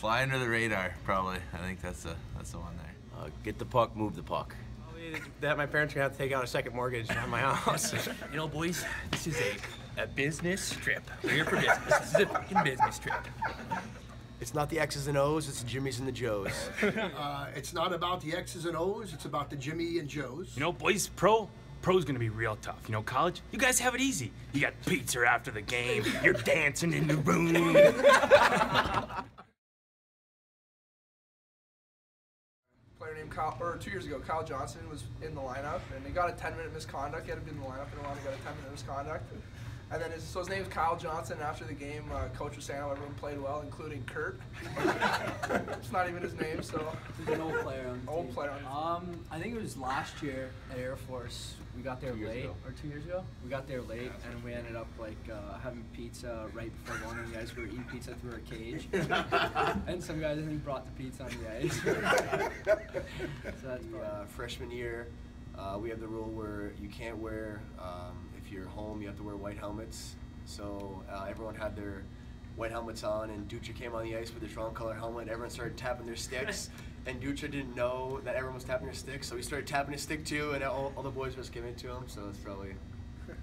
Fly under the radar, probably. I think that's the one there. Get the puck, move the puck. That my parents are gonna have to take out a second mortgage on my house. You know, boys, this is a business trip. We're here for business. This is a fucking business trip. It's not the X's and O's, it's the Jimmys and the Joes. It's not about the X's and O's, it's about the Jimmy and Joes. You know, boys, pro's gonna be real tough. You know, college, you guys have it easy. You got pizza after the game. You're dancing in the room. Player named Kyle, or 2 years ago, Kyle Johnson was in the lineup, and he got a 10-minute misconduct. He hadn't been in the lineup in a while, he got a 10-minute misconduct. And then his name is Kyle Johnson. After the game, coach was saying how everyone played well, including Kurt. It's not even his name, so. He's an old player on the team. Old player on the team. I think it was last year at Air Force. We got there late, or 2 years ago. We got there late, and we ended up like having pizza right before going on the ice. We were eating pizza through our cage, and some guys I think brought the pizza on the ice. So that's Freshman year, we have the rule where you can't wear, if you're home, you have to wear white helmets. So everyone had their white helmets on, and Dutra came on the ice with his wrong color helmet. Everyone started tapping their sticks, and Dutra didn't know that everyone was tapping their sticks, so he started tapping his stick too, and all the boys were just giving it to him. So it's probably the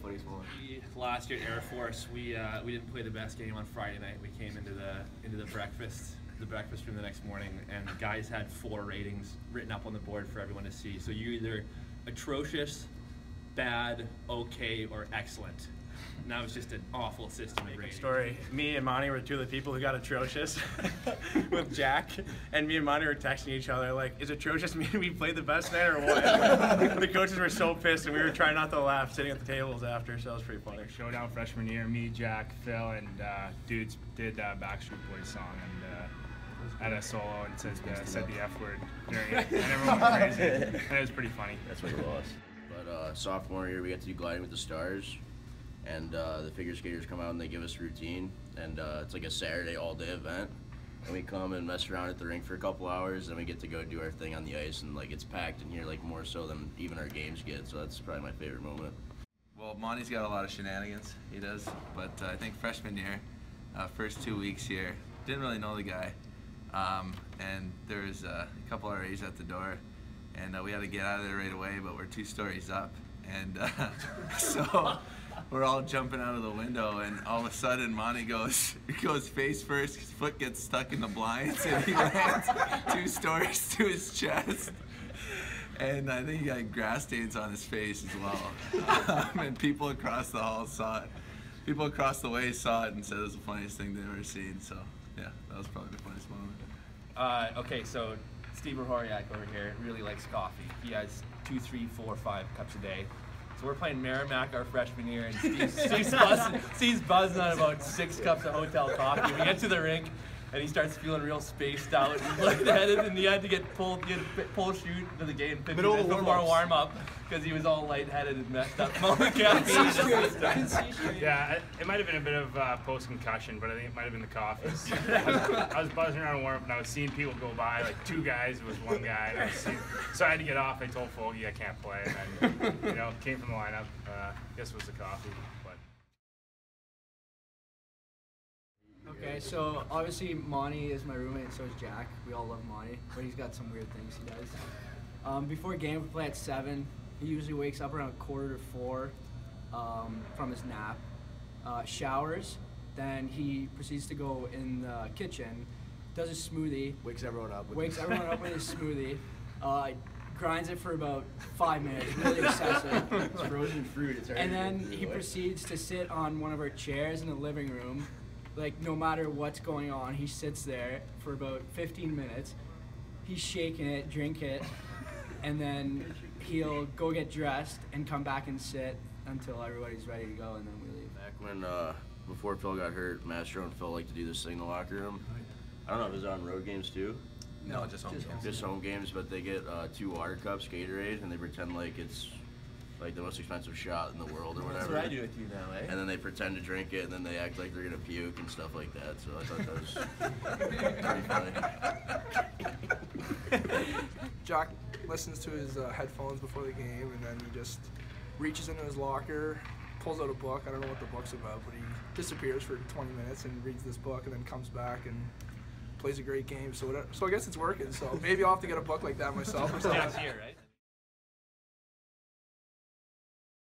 funniest moment. Last year at Air Force, we didn't play the best game on Friday night. We came into the breakfast room the next morning, and guys had 4 ratings written up on the board for everyone to see. So you're either atrocious, bad, okay, or excellent. And that was just an awful system. Great story. Me and Monty were 2 of the people who got atrocious with Jack, and me and Monty were texting each other like, "Is atrocious mean we played the best night or what?" The coaches were so pissed, and we were trying not to laugh sitting at the tables after, so it was pretty funny. Showdown freshman year, me, Jack, Phil, and dudes did Backstreet Boys song, and had a solo and said the F word during it, and everyone went crazy, and it was pretty funny. That's what it was. But sophomore year, we got to do gliding with the stars, and the figure skaters come out and they give us a routine, and it's like a Saturday all-day event, and we come and mess around at the rink for a couple hours, and we get to go do our thing on the ice, and like it's packed in here like more so than even our games get, so that's probably my favorite moment. Well, Monty's got a lot of shenanigans, he does, but I think freshman year, first 2 weeks here, didn't really know the guy, and there was a couple RAs at the door, and we had to get out of there right away, but we're 2 stories up, and so we're all jumping out of the window, and all of a sudden Monty goes face first, his foot gets stuck in the blinds, and he lands 2 stories to his chest. And I think he got grass stains on his face as well. And people across the hall saw it. People across the way saw it and said it was the funniest thing they've ever seen. So, yeah, that was probably the funniest moment. Okay, so Steve Rohoriak over here really likes coffee. He has 2, 3, 4, 5 cups a day. So we're playing Merrimack our freshman year, and Steve's buzzing on about 6 cups of hotel coffee. We get to the rink, and he starts feeling real spaced out and lightheaded, and he had to get pulled shoot to the game 50 minutes before warm-up because he was all lightheaded and messed up from all the caffeine. Yeah, it might have been a bit of post-concussion, but I think it might have been the coffee. I was buzzing around warm-up, and I was seeing people go by, like 2 guys, it was 1 guy, and so I had to get off. I told Fogy I can't play, and then, came from the lineup. Guess it was the coffee. Okay, so obviously Monty is my roommate, and so is Jack. We all love Monty, but he's got some weird things he does. Before a game, we play at 7. He usually wakes up around 3:45 from his nap, showers, then he proceeds to go in the kitchen, does a smoothie. Wakes everyone up with his smoothie. Grinds it for about 5 minutes, really excessive. It's frozen fruit. It's and then he proceeds to sit on one of our chairs in the living room. Like, no matter what's going on, he sits there for about 15 minutes. He's shaking it, drink it, and then he'll go get dressed and come back and sit until everybody's ready to go, and then we leave. Back when, before Phil got hurt, Mastro and Phil liked to do this thing in the locker room. I don't know if it was on road games too. No, just home games. Just home games, but they get 2 water cups, Gatorade, and they pretend like it's like the most expensive shot in the world or whatever. That's what I do with you now, eh? And then they pretend to drink it, and then they act like they're gonna puke and stuff like that. So I thought that was pretty funny. Jack listens to his headphones before the game, and then he just reaches into his locker, pulls out a book. I don't know what the book's about, but he disappears for 20 minutes and reads this book, and then comes back and plays a great game. So I guess it's working. So maybe I'll have to get a book like that myself or something. Jack's here, right?